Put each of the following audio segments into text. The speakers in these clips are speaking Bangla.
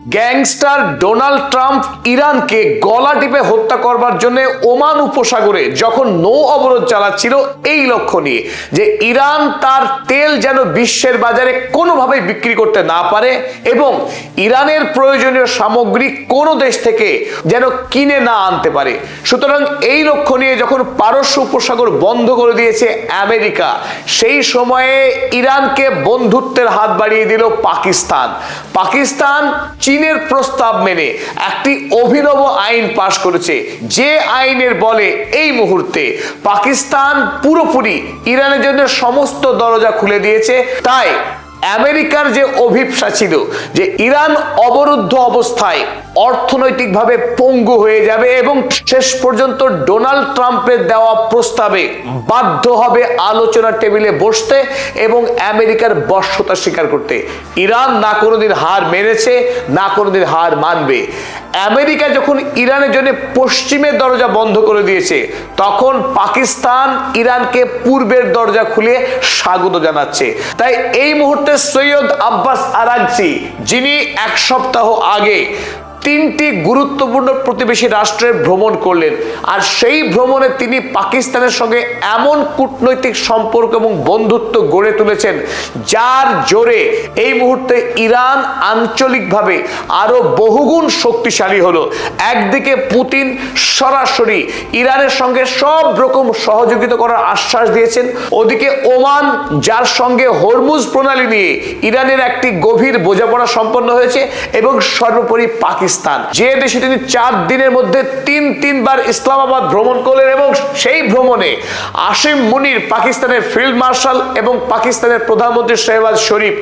গ্যাংস্টার ডোনাল্ড ট্রাম্প ইরানকে গলা টিপে হত্যা করবার জন্য ওমান উপসাগরে যখন নৌ অবরোধ চালাচ্ছিল এই লক্ষ্য নিয়ে যে ইরান তার তেল যেন বিশ্বের বাজারে কোনোভাবেই বিক্রি করতে না পারে এবং ইরানের প্রয়োজনীয় সামগ্রী কোনো দেশ থেকে যেন কিনে না আনতে পারে। সুতরাং এই লক্ষ্য নিয়ে যখন পারস্য উপসাগর বন্ধ করে দিয়েছে আমেরিকা, সেই সময়ে ইরানকে বন্ধুত্বের হাত বাড়িয়ে দিল পাকিস্তান। পাকিস্তান চীনের প্রস্তাব মেনে একটি অভিনব আইন পাশ করেছে, যে আইনের বলে এই মুহূর্তে পাকিস্তান পুরোপুরি ইরানের জন্য সমস্ত দরজা খুলে দিয়েছে। তাই আমেরিকার যে অভিপ্সা ছিল যে ইরান অবরুদ্ধ অবস্থায় অর্থনৈতিকভাবে পঙ্গু হয়ে যাবে এবং শেষ পর্যন্ত ডোনাল্ড ট্রাম্পের দেওয়া প্রস্তাবে বাধ্য হবে আলোচনার টেবিলে বসতে এবং আমেরিকার বশ্যতা স্বীকার করতে। ইরান না কোনোদিন হার মেনেছে, না কোনোদিন হার মানবে। আমেরিকা যখন ইরানের জন্য পশ্চিমের দরজা বন্ধ করে দিয়েছে, তখন পাকিস্তান ইরানকে পূর্বের দরজা খুলে স্বাগত জানাচ্ছে। তাই এই মুহূর্তে সৈয়দ আব্বাস আরাগচি, যিনি এক সপ্তাহ আগে তিনটি গুরুত্বপূর্ণ প্রতিবেশী রাষ্ট্রের ভ্রমণ করলেন, আর সেই ভ্রমণে তিনি পাকিস্তানের সঙ্গে এমন কূটনৈতিক সম্পর্ক এবং বন্ধুত্ব গড়ে তুলেছেন যার জোরে এই মুহূর্তে ইরান আঞ্চলিকভাবে আরো বহুগুণ শক্তিশালী হলো। একদিকে পুতিন সরাসরি ইরানের সঙ্গে সব রকম সহযোগিতা করার আশ্বাস দিয়েছেন, ওদিকে ওমান, যার সঙ্গে হরমুজ প্রণালী নিয়ে ইরানের একটি গভীর বোঝাপড়া সম্পন্ন হয়েছে, এবং সর্বোপরি পাকিস্তান, যে দেশে তিনি 4 দিনের মধ্যে তিনবার ইসলামাবাদ ভ্রমণ করলেন এবং সেই ভ্রমণে আসিম মুনির, পাকিস্তানের ফিল্ড মার্শাল, এবং পাকিস্তানের প্রধানমন্ত্রী শেহবাজ শরীফ,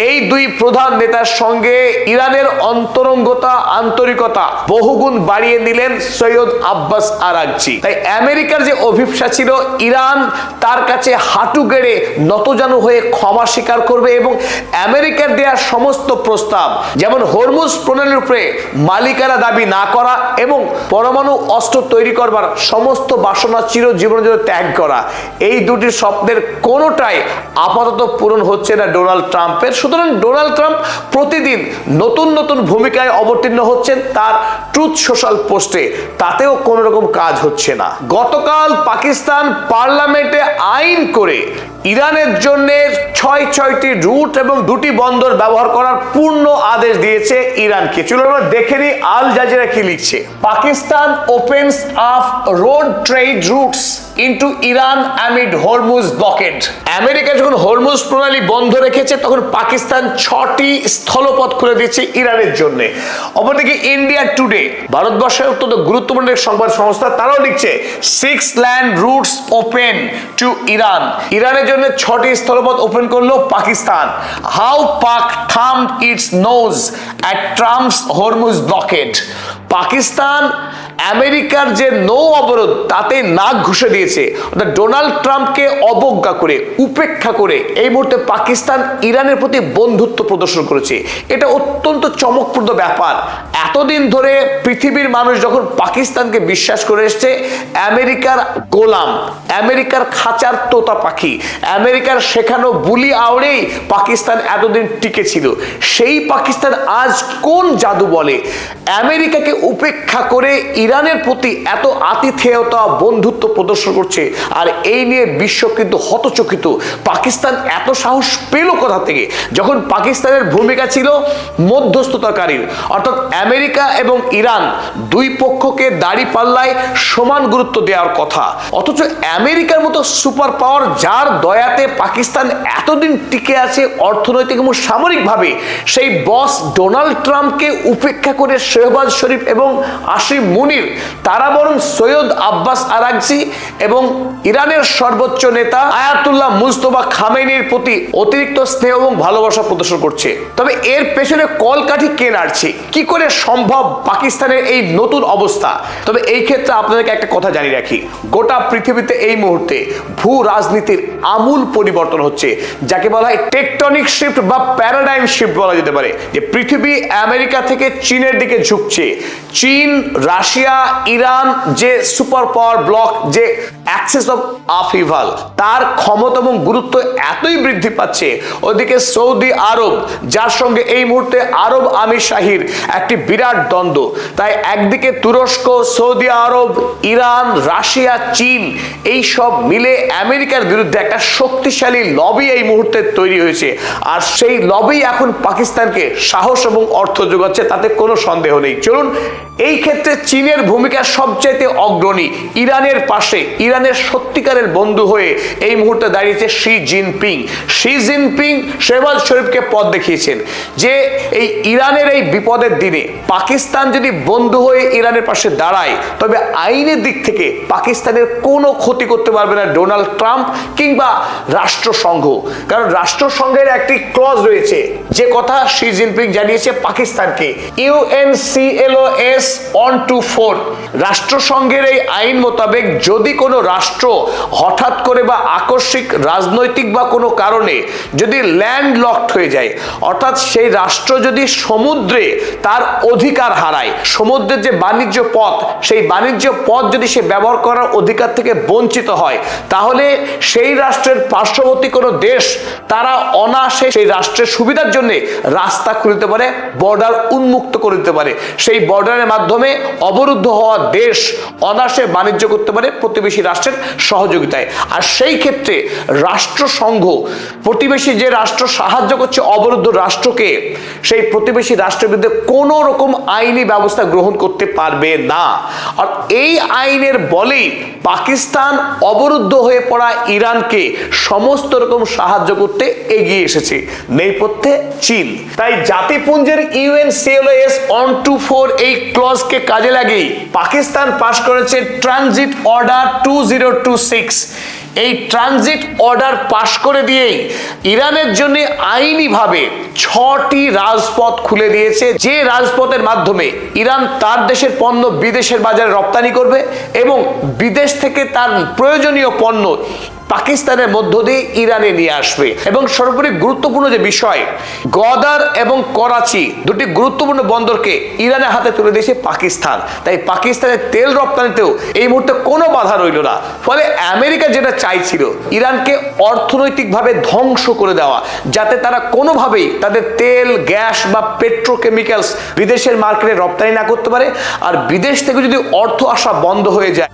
এই দুই প্রধান নেতার সঙ্গে ইরানের অন্তরঙ্গতা, আন্তরিকতা বহুগুণ বাড়িয়ে নিলেন সৈয়দ আব্বাস আরাগচি। তাই আমেরিকার যে অভিপ্সা ছিল ইরান তার কাছে হাঁটু গেড়ে নতজানু হয়ে ক্ষমা স্বীকার করবে এবং আমেরিকার দেওয়া সমস্ত প্রস্তাব, যেমন হরমুজ প্রণালীর উপরে মালিকানা দাবি না করা এবং পরমাণু অস্ত্র তৈরি করবার সমস্ত বাসনা চিরজীবনের জন্য ত্যাগ করা, এই দুটি স্বপ্নের কোনোটাই আপাতত পূরণ হচ্ছে না ডোনাল্ড ট্রাম্পের। সুতরাং ডোনাল্ড ট্রাম্প প্রতিদিন নতুন নতুন ভূমিকায় অবতীর্ণ হচ্ছেন তার ট্রুথ সোশ্যাল পোস্টে, তাতেও কোনো রকম কাজ হচ্ছে না। গতকাল পাকিস্তান পার্লামেন্টে আইন করে ইরানের জন্য 6টি রুট এবং 2টি বন্দর ব্যবহার করার পূর্ণ আদেশ দিয়েছে ইরানকে। চলুন আমরা দেখে নিই আল জাজিরা কি লিখছে। Pakistan opens up road trade roots into Iran amid Hormuz blocked. America যখন হরমুজ প্রণালী বন্ধ রেখেছে, তখন পাকিস্তান 6টি স্থলপথ খুলে দিয়েছে ইরানের জন্য। অপরদিকে ইন্ডিয়া টুডে, ভারতবর্ষের অত্যন্ত গুরুত্বপূর্ণ সংবাদ সংস্থা, তারাও লিখছে 6 land routes open to Iran. ইরানের জন্য 6টি স্থলপথ ওপেন করলো Pakistan. How Pak thumb its nose at Trump's Hormuz blockade. Pakistan আমেরিকার যে নৌ অবরোধ তাতে নাক ঘুষে দিয়েছে, অর্থাৎ ডোনাল্ড ট্রাম্পকে অবজ্ঞা করে, উপেক্ষা করে এই মুহূর্তে পাকিস্তান ইরানের প্রতি বন্ধুত্ব প্রদর্শন করেছে। এটা অত্যন্ত চমকপ্রদ ব্যাপার। এতদিন ধরে পৃথিবীর মানুষ যখন পাকিস্তানকে বিশ্বাস করে এসছে আমেরিকার গোলাম, আমেরিকার খাঁচার তোতা পাখি, আমেরিকার শেখানো বুলি আওড়েই পাকিস্তান এতদিন টিকে ছিল। সেই পাকিস্তান আজ কোন জাদু বলে আমেরিকাকে উপেক্ষা করে ইরানের প্রতি এত আতিথেয়তা, বন্ধুত্ব প্রদর্শন করছে? আর এই নিয়ে বিশ্ব কিন্তু হতচকিত। পাকিস্তান এত সাহস পেল কোথা থেকে, যখন পাকিস্তানের ভূমিকা ছিল মধ্যস্থতাকারীর, অর্থাৎ আমেরিকা এবং ইরান দুই পক্ষকে দাঁড়িপাল্লায় সমান গুরুত্ব দেওয়ার কথা। অথচ আমেরিকার মতো সুপার পাওয়ার, যার দয়াতে পাকিস্তান এতদিন টিকে আছে অর্থনৈতিক এবং সামরিকভাবে, সেই বস ডোনাল্ড ট্রাম্পকে উপেক্ষা করে শেহবাজ শরীফ এবং আসিম মুনির, তারা বরং সৈয়দ আব্বাস আরাগচি এবং ইরানের সর্বোচ্চ নেতা আয়াতুল্লাহ মুজতবা খামেনির প্রতি অতিরিক্ত স্নেহ এবং ভালোবাসা প্রদর্শন করছে। তবে এর পেছনে কলকাঠি কে নাড়ছে? কি করে সম্ভব পাকিস্তানের এই নতুন অবস্থা? তবে এই ক্ষেত্রে আপনাদেরকে একটা কথা জানিয়ে রাখি, গোটা পৃথিবীতে এই মুহূর্তে ভূ রাজনীতির আমূল পরিবর্তন হচ্ছে, যাকে বলা হয় টেকটনিক শিফট বা প্যারাডাইম শিফট বলা যেতে পারে। যে পৃথিবী আমেরিকা থেকে চীনের দিকে ঝুঁকছে। চীন, রাশিয়া, ইরান যে সুপার পাওয়ার ব্লক, যে অ্যাক্সেস অফ আফিভাল, তার ক্ষমতা এবং গুরুত্ব এতই বৃদ্ধি পাচ্ছে। ওদিকে সৌদি আরব, যার সঙ্গে এই মুহূর্তে আরব আমির শাহীর একটি বিরাট দ্বন্দ্ব। তাই একদিকে তুরস্ক, সৌদি আরব, ইরান, রাশিয়া, চীন, এই সব মিলে আমেরিকার বিরুদ্ধে একটা শক্তিশালী লবি এই মুহূর্তে তৈরি হয়েছে। আর সেই লবি এখন পাকিস্তানকে সাহস এবং অর্থ যোগাচ্ছে, তাতে কোনো সন্দেহ নেই। চলুন, এই ক্ষেত্রে চীনের ভূমিকা সবচাইতে অগ্রণী। ইরানের পাশে, ইরানের সত্যিকারের বন্ধু হয়ে এই মুহূর্তে দাঁড়িয়েছে Xi Jinping. Xi Jinping Shehbaz শরীফকে পথ দেখিয়েছেন যে এই ইরানের এই বিপদের দিনে পাকিস্তান যদি বন্ধু হয়ে ইরানের পাশে দাঁড়ায়, তবে আইনের দিক থেকে পাকিস্তানের কোনো ক্ষতি করতে পারবে না ডোনাল্ড ট্রাম্প কিংবা রাষ্ট্রসংঘ। কারণ রাষ্ট্রসংঘের একটি ক্লজ রয়েছে, যে কথা শি জিনপিং জানিয়েছে পাকিস্তানকে, UNCLOS 124। রাষ্ট্রসংঘের এই আইন মোতাবেক যদি কোনো রাষ্ট্র হঠাৎ করে বা আকস্মিক রাজনৈতিক বা কোনো কারণে যদি ল্যান্ড লকড হয়ে যায়, অর্থাৎ সেই রাষ্ট্র যদি সমুদ্রে তার অধিকার হারায়, সমুদ্রের যে বাণিজ্য পথ, সেই বাণিজ্য পথ যদি সে ব্যবহার করার অধিকার থেকে বঞ্চিত হয়, তাহলে সেই রাষ্ট্রের পার্শ্ববর্তী কোনো দেশ তারা অনায়াসে সেই রাষ্ট্রের সুবিধার জন্য রাস্তা খুলে দিতে পারে, বর্ডার উন্মুক্ত করে দিতে পারে। সেই বর্ডারের মাধ্যমে অবরুদ্ধ হওয়া দেশ অনায়াসে বাণিজ্য করতে পারে প্রতিবেশী রাষ্ট্রের সহযোগিতায়। আর সেই ক্ষেত্রে রাষ্ট্রসংঘ, প্রতিবেশী যে রাষ্ট্র সাহায্য করছে অবরুদ্ধ রাষ্ট্রকে, সেই প্রতিবেশী রাষ্ট্রের বিরুদ্ধে কোনো রকম আইনি ব্যবস্থা গ্রহণ করতে পারবে না। আর এই আইনের বলেই পাকিস্তান অবরুদ্ধ হয়ে পড়া ইরানকে সমস্ত রকম সাহায্য করতে এগিয়ে এসেছে, নেপথ্যে চীন। তাই জাতিপুঞ্জের UNCLOS 124 এই ক্লজকে কাজে লাগিয়ে পাকিস্তান পাশ করেছে ট্রানজিট অর্ডার 2026। এই ট্রানজিট অর্ডার পাশ করে দিয়েই ইরানের জন্য আইনিভাবে 6টি রাজপথ খুলে দিয়েছে, যে রাজপথের মাধ্যমে ইরান তার দেশের পণ্য বিদেশের বাজারে রপ্তানি করবে এবং বিদেশ থেকে তার প্রয়োজনীয় পণ্য পাকিস্তানের মধ্য দিয়ে ইরানে নিয়ে আসবে। এবং সর্বোপরি গুরুত্বপূর্ণ যে বিষয়, গদার এবং করাচি দুটি গুরুত্বপূর্ণ বন্দরকে ইরানের হাতে তুলে দিয়েছে পাকিস্তান। তাই পাকিস্তানের তেল রপ্তানিতেও এই মুহূর্তে কোনো বাধা রইল না। ফলে আমেরিকা যেটা চাইছিল ইরানকে অর্থনৈতিকভাবে ধ্বংস করে দেওয়া, যাতে তারা কোনোভাবেই তাদের তেল, গ্যাস বা পেট্রোকেমিক্যালস বিদেশের মার্কেটে রপ্তানি না করতে পারে, আর বিদেশ থেকে যদি অর্থ আসা বন্ধ হয়ে যায়